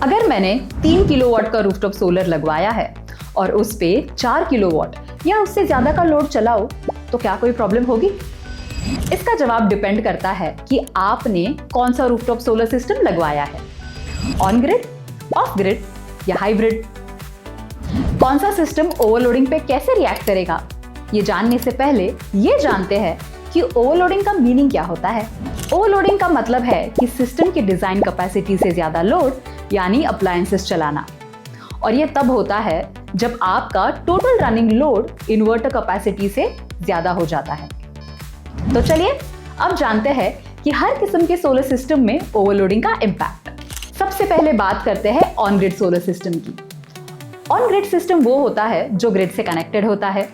अगर मैंने 3 किलोवाट का रूफटॉप सोलर लगवाया है और उस पे 4 किलोवाट या उससे ज्यादा का लोड चलाओ तो क्या कोई प्रॉब्लम होगी? इसका जवाब डिपेंड करता है कि आपने कौन सा रूफटॉप सोलर सिस्टम लगवाया है, ऑन ग्रिड, ऑफ ग्रिड या हाइब्रिड। कौन सा सिस्टम ओवरलोडिंग पे कैसे रिएक्ट करेगा, ये जानने से पहले ये जानते हैं कि ओवरलोडिंग का मीनिंग क्या होता है। ओवरलोडिंग का मतलब है कि सिस्टम की डिजाइन कैपेसिटी से ज्यादा लोड यानी अप्लायंसेस चलाना, और ये तब होता है जब आपका total running load inverter capacity से ज्यादा हो जाता है। तो चलिए अब जानते हैं कि हर किस्म के सोलर सिस्टम में ओवरलोडिंग का इम्पैक्ट। सबसे पहले बात करते हैं ऑन ग्रिड सोलर सिस्टम की। ऑन ग्रिड सिस्टम वो होता है जो ग्रिड से कनेक्टेड होता है।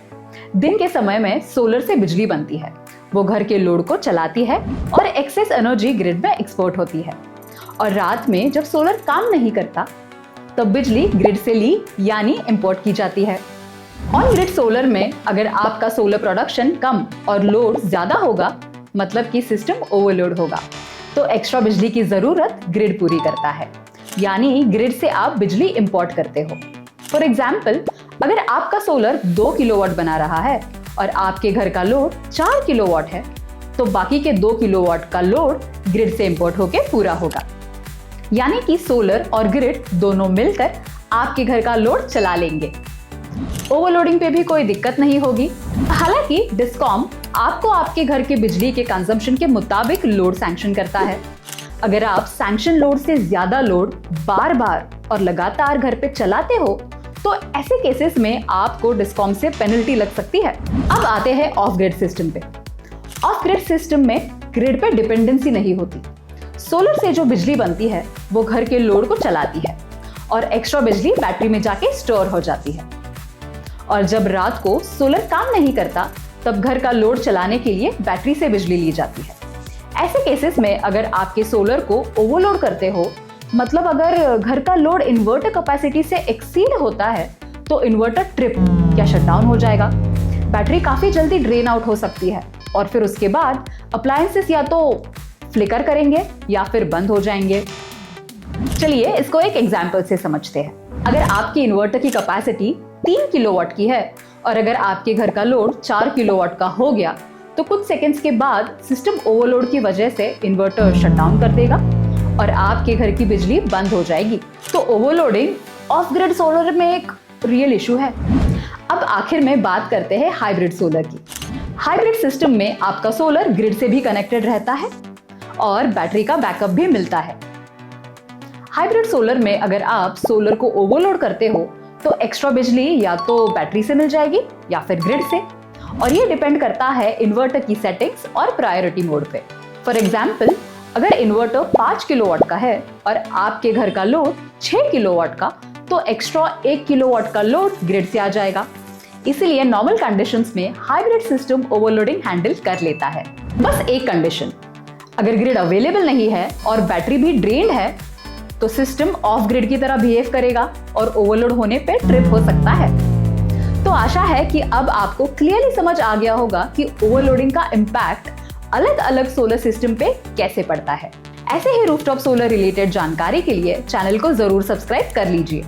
दिन के समय में सोलर से बिजली बनती है, वो घर के लोड को चलाती है और एक्सेस एनर्जी ग्रिड में एक्सपोर्ट होती है। और रात में जब सोलर काम नहीं करता तब बिजली ग्रिड से ली यानी इंपोर्ट की जाती है। ऑन ग्रिड सोलर में अगर आपका सोलर प्रोडक्शन कम और लोड ज्यादा होगा, मतलब कि सिस्टम ओवरलोड होगा, तो एक्स्ट्रा बिजली की जरूरत ग्रिड पूरी करता है, यानी ग्रिड से आप बिजली इंपोर्ट करते हो। फॉर एग्जाम्पल, अगर आपका सोलर 2 किलोवाट बना रहा है और आपके घर का लोड 4 किलोवाट है, तो बाकी के 2 किलोवाट का लोड ग्रिड से इंपोर्ट होकर पूरा होगा, यानी कि सोलर और ग्रिड दोनों मिलकर आपके घर का लोड चला लेंगे। ओवरलोडिंग पे भी कोई दिक्कत नहीं होगी। हालांकि डिस्कॉम आपको आपके घर के बिजली के कंजम्पशन के मुताबिक लोड सैंक्शन करता है। अगर आप सैंक्शन लोड से ज्यादा लोड बार बार और लगातार घर पे चलाते हो तो ऐसे केसेस में आपको डिस्कॉम से पेनल्टी लग सकती है। अब आते हैं ऑफ ग्रिड सिस्टम पे। ऑफ ग्रिड सिस्टम में ग्रिड पे डिपेंडेंसी नहीं होती। सोलर से जो बिजली बनती है वो घर के लोड को चलाती है और एक्स्ट्रा बिजली बैटरी में जाके स्टोर हो जाती है। और जब रात को सोलर काम नहीं करता तब घर का लोड चलाने के लिए बैटरी से बिजली ली जाती है। ऐसे केसेस में अगर आपके सोलर को ओवरलोड करते हो, मतलब अगर घर का लोड इन्वर्टर कैपेसिटी से एक्सीड होता है, तो इन्वर्टर ट्रिप या शटडाउन हो जाएगा। बैटरी काफी जल्दी ड्रेन आउट हो सकती है और फिर उसके बाद अप्लायंसेस या तो फ्लिकर करेंगे या फिर बंद हो जाएंगे। चलिए इसको एक एग्जाम्पल से समझते हैं। अगर आपकी इन्वर्टर की कैपेसिटी 3 किलोवाट की है और अगर आपके घर का लोड 4 किलोवाट का हो गया, तो कुछ सेकंड्स के बाद सिस्टम ओवरलोड की वजह से इन्वर्टर शटडाउन कर देगा और आपके घर की बिजली बंद हो जाएगी। तो ओवरलोडिंग ऑफ ग्रिड सोलर में एक रियल इशू है। अब आखिर में बात करते हैं हाइब्रिड सोलर की। हाइब्रिड सिस्टम में आपका सोलर ग्रिड से भी कनेक्टेड रहता है और बैटरी का बैकअप भी मिलता है। हाइब्रिड सोलर में अगर आप सोलर को ओवरलोड करते हो तो एक्स्ट्रा बिजली या तो बैटरी से मिल जाएगी या फिर ग्रिड से, और ये डिपेंड करता है इन्वर्टर की सेटिंग्स और प्रायोरिटी मोड पे। फॉर एग्जाम्पल, अगर इन्वर्टर 5 किलोवाट का है और आपके घर का लोड 6 किलोवाट का, तो एक्स्ट्रा 1 किलोवाट का लोड ग्रिड से आ जाएगा। इसीलिए नॉर्मल कंडीशंस में हाइब्रिड सिस्टम ओवरलोडिंग हैंडल कर लेता है। बस एक कंडीशन, अगर ग्रिड अवेलेबल नहीं है और बैटरी भी ड्रेन्ड है तो सिस्टम ऑफ ग्रिड की तरह बिहेव करेगा और ओवरलोड होने पे ट्रिप हो सकता है। तो आशा है कि अब आपको क्लियरली समझ आ गया होगा कि ओवरलोडिंग का इम्पैक्ट अलग अलग सोलर सिस्टम पे कैसे पड़ता है। ऐसे ही रूफटॉप सोलर रिलेटेड जानकारी के लिए चैनल को जरूर सब्सक्राइब कर लीजिए।